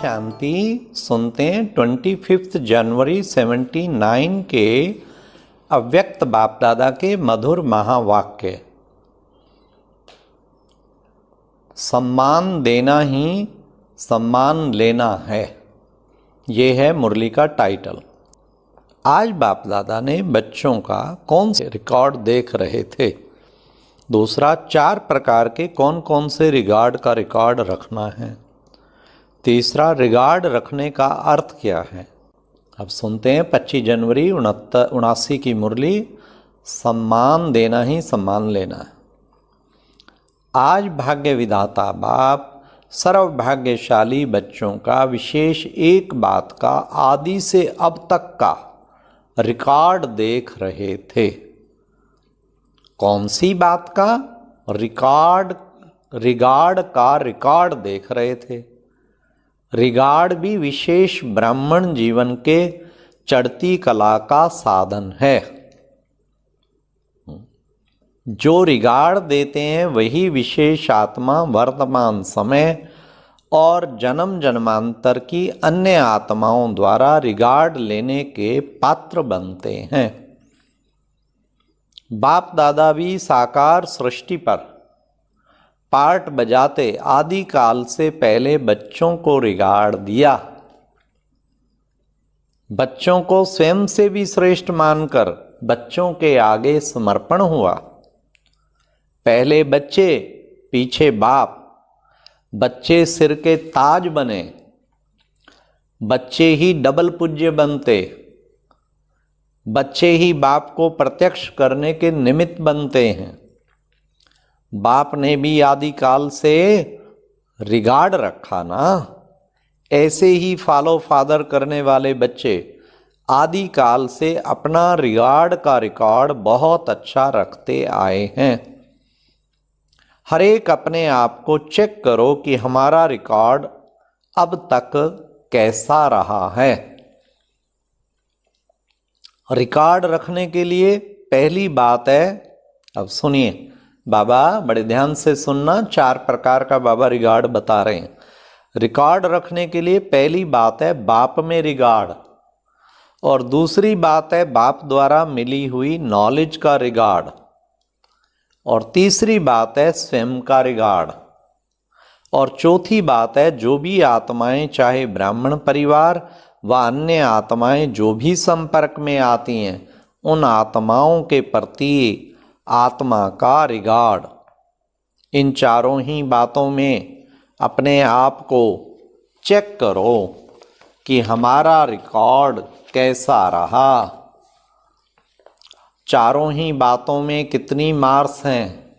शांति। सुनते हैं 25 जनवरी 79 के अव्यक्त बाप दादा के मधुर महावाक्य। सम्मान देना ही सम्मान लेना है, ये है मुरली का टाइटल। आज बाप दादा ने बच्चों का कौन से रिकॉर्ड देख रहे थे। दूसरा, 4 प्रकार के कौन कौन से रिगार्ड का रिकॉर्ड रखना है। तीसरा, रिगार्ड रखने का अर्थ क्या है। अब सुनते हैं 25 जनवरी 79 की मुरली। सम्मान देना ही सम्मान लेना है। आज भाग्य विधाता बाप सर्वभाग्यशाली बच्चों का विशेष एक बात का आदि से अब तक का रिकॉर्ड देख रहे थे। कौन सी बात का रिगार्ड का रिकॉर्ड देख रहे थे। रिगार्ड भी विशेष ब्राह्मण जीवन के चढ़ती कला का साधन है। जो रिगार्ड देते हैं वही विशेष आत्मा वर्तमान समय और जन्म जन्मांतर की अन्य आत्माओं द्वारा रिगार्ड लेने के पात्र बनते हैं। बाप दादा भी साकार सृष्टि पर पार्ट बजाते आदि काल से पहले बच्चों को रिगार्ड दिया। बच्चों को स्वयं से भी श्रेष्ठ मानकर बच्चों के आगे समर्पण हुआ। पहले बच्चे, पीछे बाप। बच्चे सिर के ताज बने, बच्चे ही डबल पूज्य बनते। बच्चे ही बाप को प्रत्यक्ष करने के निमित्त बनते हैं। बाप ने भी आदि काल से रिगार्ड रखा ना। ऐसे ही फॉलो फादर करने वाले बच्चे आदि काल से अपना रिगार्ड का रिकॉर्ड बहुत अच्छा रखते आए हैं। हर एक अपने आप को चेक करो कि हमारा रिकॉर्ड अब तक कैसा रहा है। रिकॉर्ड रखने के लिए पहली बात है, अब सुनिए बाबा, बड़े ध्यान से सुनना। 4 प्रकार का बाबा रिगार्ड बता रहे हैं। रिकॉर्ड रखने के लिए पहली बात है बाप में रिगार्ड, और दूसरी बात है बाप द्वारा मिली हुई नॉलेज का रिगार्ड, और तीसरी बात है स्वयं का रिगार्ड, और चौथी बात है जो भी आत्माएं चाहे ब्राह्मण परिवार व अन्य आत्माएं जो भी संपर्क में आती हैं उन आत्माओं के प्रति आत्मा का रिगार्ड। इन चारों ही बातों में अपने आप को चेक करो कि हमारा रिकॉर्ड कैसा रहा। चारों ही बातों में कितनी मार्क्स हैं।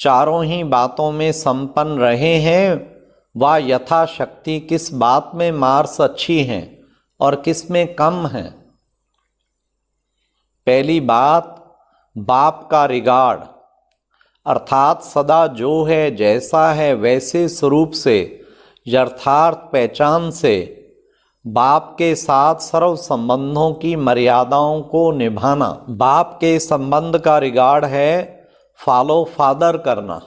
चारों ही बातों में संपन्न रहे हैं व यथाशक्ति किस बात में मार्क्स अच्छी हैं और किस में कम हैं। पहली बात, बाप का रिगार्ड, अर्थात सदा जो है जैसा है वैसे स्वरूप से यथार्थ पहचान से बाप के साथ सर्व संबंधों की मर्यादाओं को निभाना। बाप के संबंध का रिगार्ड है फॉलो फादर करना।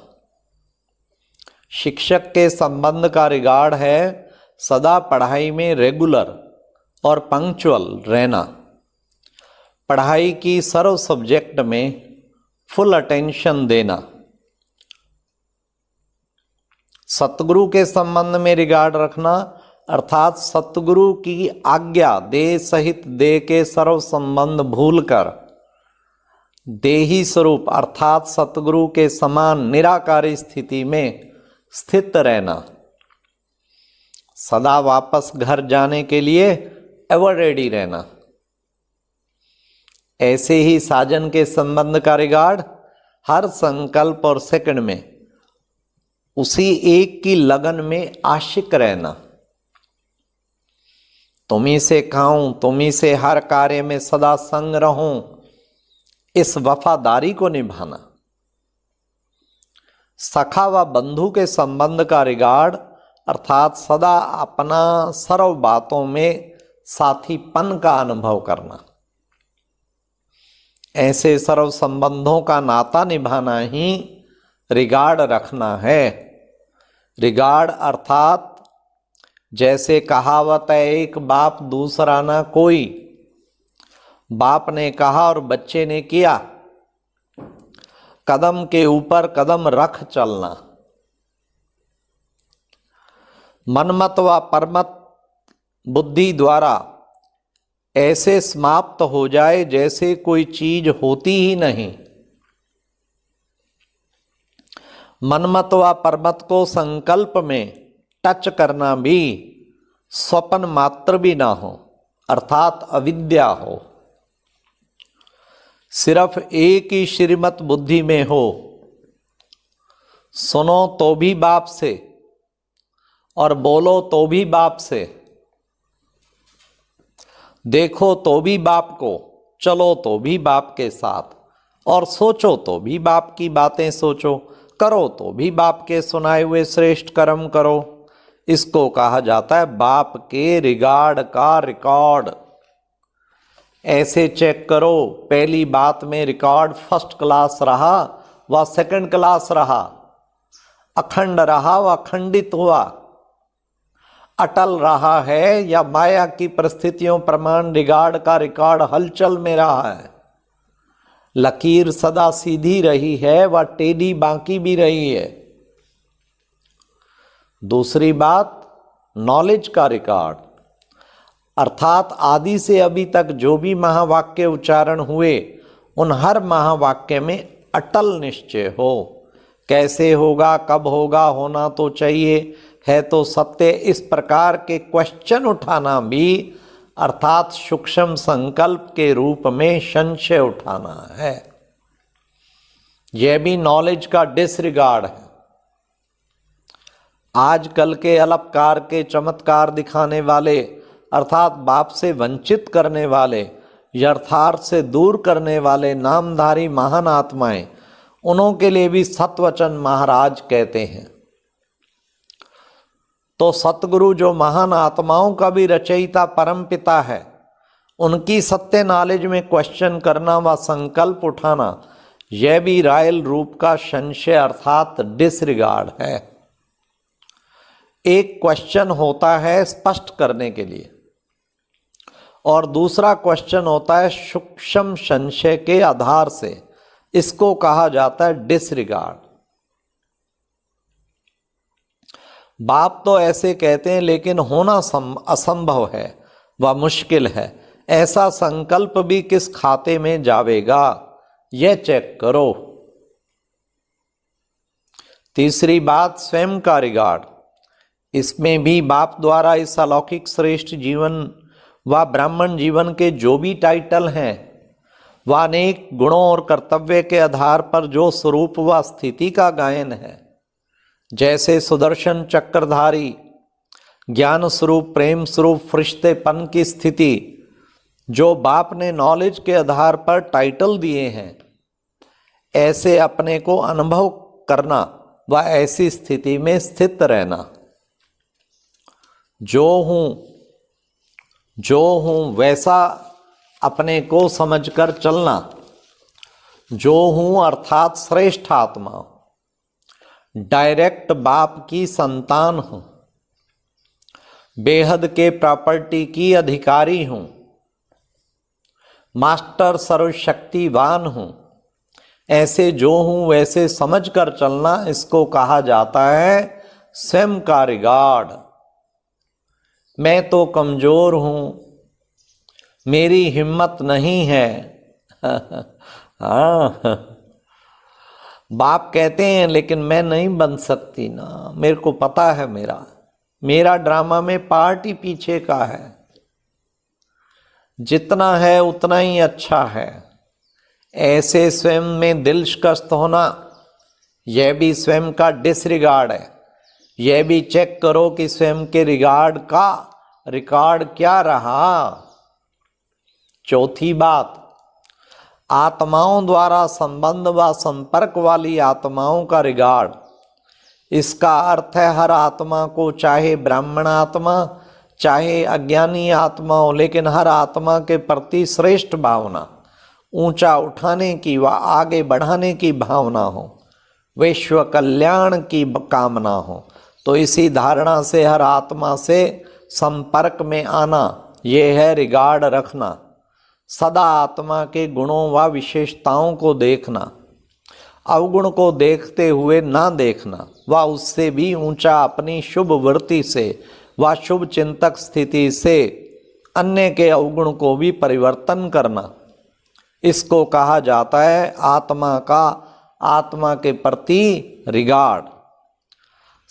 शिक्षक के संबंध का रिगार्ड है सदा पढ़ाई में रेगुलर और पंक्चुअल रहना। पढ़ाई की सर्व सब्जेक्ट में फुल अटेंशन देना। सतगुरु के संबंध में रिगार्ड रखना, अर्थात सतगुरु की आज्ञा देह सहित देह के सर्व संबंध भूलकर देही स्वरूप अर्थात सतगुरु के समान निराकारी स्थिति में स्थित रहना। सदा वापस घर जाने के लिए एवर रेडी रहना। ऐसे ही साजन के संबंध का रिगार्ड हर संकल्प और सेकंड में उसी एक की लगन में आशिक रहना। तुम्ही से खाऊं, तुम्ही से हर कार्य में सदा संग रहूं, इस वफादारी को निभाना। सखा व बंधु के संबंध का रिगार्ड अर्थात सदा अपना सर्व बातों में साथीपन का अनुभव करना। ऐसे सर्व संबंधों का नाता निभाना ही रिगार्ड रखना है। रिगार्ड अर्थात जैसे कहावत है, एक बाप दूसरा ना कोई। बाप ने कहा और बच्चे ने किया, कदम के ऊपर कदम रख चलना। मनमत व परमत बुद्धि द्वारा ऐसे समाप्त हो जाए जैसे कोई चीज होती ही नहीं। मनमत व परमत को संकल्प में टच करना भी स्वप्न मात्र भी ना हो, अर्थात अविद्या हो। सिर्फ एक ही श्रीमत बुद्धि में हो, सुनो तो भी बाप से और बोलो तो भी बाप से, देखो तो भी बाप को, चलो तो भी बाप के साथ, और सोचो तो भी बाप की बातें सोचो, करो तो भी बाप के सुनाए हुए श्रेष्ठ कर्म करो। इसको कहा जाता है बाप के रिगार्ड का रिकॉर्ड। ऐसे चेक करो, पहली बात में रिकॉर्ड फर्स्ट क्लास रहा व सेकंड क्लास रहा, अखंड रहा व खंडित हुआ, अटल रहा है या माया की परिस्थितियों प्रमाण रिगार्ड का रिकॉर्ड हलचल में रहा है। लकीर सदा सीधी रही है व टेढ़ी बाकी भी रही है। दूसरी बात, नॉलेज का रिकॉर्ड, अर्थात आदि से अभी तक जो भी महावाक्य उच्चारण हुए उन हर महावाक्य में अटल निश्चय हो। कैसे होगा, कब होगा, होना तो चाहिए, है तो सत्य, इस प्रकार के क्वेश्चन उठाना भी अर्थात सूक्ष्म संकल्प के रूप में संशय उठाना है। यह भी नॉलेज का डिसरिगार्ड है। आजकल के अलपकार के चमत्कार दिखाने वाले अर्थात बाप से वंचित करने वाले, यथार्थ से दूर करने वाले नामधारी महान आत्माएं, उन्हों के लिए भी सतवचन महाराज कहते हैं। तो सतगुरु जो महान आत्माओं का भी रचयिता परम पिता है, उनकी सत्य नॉलेज में क्वेश्चन करना व संकल्प उठाना, यह भी रायल रूप का संशय अर्थात डिसरिगार्ड है। एक क्वेश्चन होता है स्पष्ट करने के लिए और दूसरा क्वेश्चन होता है सूक्ष्म संशय के आधार से। इसको कहा जाता है डिसरिगार्ड। बाप तो ऐसे कहते हैं, लेकिन होना असंभव है व मुश्किल है। ऐसा संकल्प भी किस खाते में जावेगा, यह चेक करो। तीसरी बात, स्वयं का रिगार्ड। इसमें भी बाप द्वारा इस अलौकिक श्रेष्ठ जीवन व ब्राह्मण जीवन के जो भी टाइटल हैं व अनेक गुणों और कर्तव्य के आधार पर जो स्वरूप व स्थिति का गायन है, जैसे सुदर्शन चक्रधारी, ज्ञान स्वरूप, प्रेम स्वरूप, फरिश्तेपन की स्थिति, जो बाप ने नॉलेज के आधार पर टाइटल दिए हैं, ऐसे अपने को अनुभव करना व ऐसी स्थिति में स्थित रहना। जो हूं वैसा अपने को समझकर चलना। जो हूं अर्थात श्रेष्ठ आत्मा, डायरेक्ट बाप की संतान हूं, बेहद के प्रॉपर्टी की अधिकारी हूं, मास्टर सर्वशक्तिवान हूं। ऐसे जो हूं वैसे समझकर चलना, इसको कहा जाता है स्वयं का रिगार्ड। मैं तो कमजोर हूं, मेरी हिम्मत नहीं है। हाँ, बाप कहते हैं लेकिन मैं नहीं बन सकती ना, मेरे को पता है मेरा ड्रामा में पार्ट ही पीछे का है, जितना है उतना ही अच्छा है। ऐसे स्वयं में दिल शिकस्त होना, यह भी स्वयं का डिसरिगार्ड है। यह भी चेक करो कि स्वयं के रिगार्ड का रिकॉर्ड क्या रहा। चौथी बात, आत्माओं द्वारा संबंध व संपर्क वाली आत्माओं का रिगार्ड। इसका अर्थ है हर आत्मा को, चाहे ब्राह्मण आत्मा चाहे अज्ञानी आत्मा हो, लेकिन हर आत्मा के प्रति श्रेष्ठ भावना, ऊंचा उठाने की व आगे बढ़ाने की भावना हो, विश्व कल्याण की कामना हो, तो इसी धारणा से हर आत्मा से संपर्क में आना, यह है रिगार्ड रखना। सदा आत्मा के गुणों व विशेषताओं को देखना, अवगुण को देखते हुए ना देखना, व उससे भी ऊंचा अपनी शुभ वृत्ति से व शुभ चिंतक स्थिति से अन्य के अवगुण को भी परिवर्तन करना। इसको कहा जाता है आत्मा के प्रति रिगार्ड।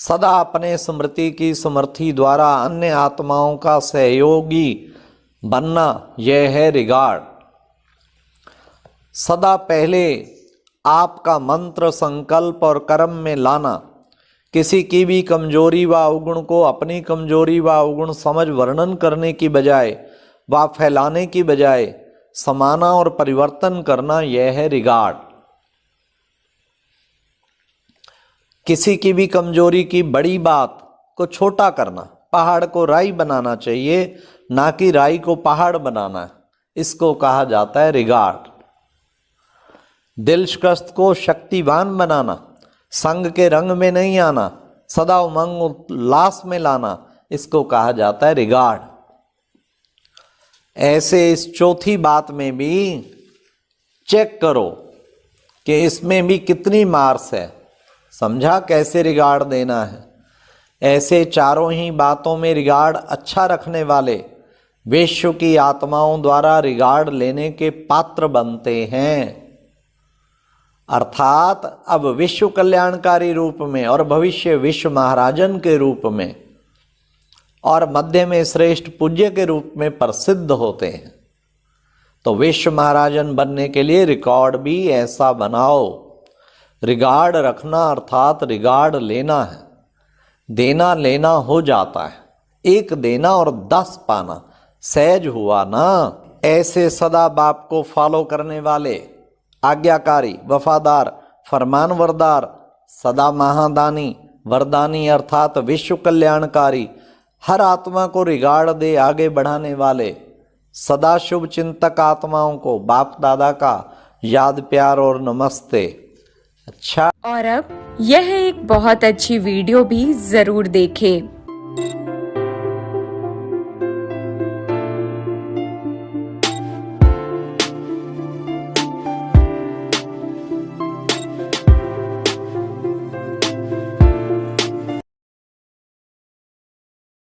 सदा अपने स्मृति की समर्थी द्वारा अन्य आत्माओं का सहयोगी बनना, यह है रिगार्ड। सदा पहले आपका मंत्र, संकल्प और कर्म में लाना, किसी की भी कमजोरी व अवगुण को अपनी कमजोरी व अवगुण समझ वर्णन करने की बजाय व फैलाने की बजाय समाना और परिवर्तन करना, यह है रिगार्ड। किसी की भी कमजोरी की बड़ी बात को छोटा करना, पहाड़ को राई बनाना चाहिए, ना कि राई को पहाड़ बनाना है, इसको कहा जाता है रिगार्ड। दिल शिकस्त को शक्तिवान बनाना, संग के रंग में नहीं आना, सदा उमंग उल्लास में लाना, इसको कहा जाता है रिगार्ड। ऐसे इस चौथी बात में भी चेक करो कि इसमें भी कितनी मार्क्स है, समझा कैसे रिगार्ड देना है। ऐसे चारों ही बातों में रिगार्ड अच्छा रखने वाले विश्व की आत्माओं द्वारा रिगार्ड लेने के पात्र बनते हैं। अर्थात अब विश्व कल्याणकारी रूप में और भविष्य विश्व महाराजन के रूप में और मध्य में श्रेष्ठ पूज्य के रूप में प्रसिद्ध होते हैं। तो विश्व महाराजन बनने के लिए रिकॉर्ड भी ऐसा बनाओ। रिगार्ड रखना अर्थात रिगार्ड लेना है, देना लेना हो जाता है, एक देना और 10 पाना, सहज हुआ ना। ऐसे सदा बाप को फॉलो करने वाले, आज्ञाकारी, वफादार, फरमानवरदार, सदा महादानी, वरदानी अर्थात विश्व कल्याणकारी, हर आत्मा को रिगार्ड दे आगे बढ़ाने वाले, सदा शुभ चिंतक आत्माओं को बाप दादा का याद, प्यार और नमस्ते। अच्छा, और अब यह एक बहुत अच्छी वीडियो भी जरूर देखें।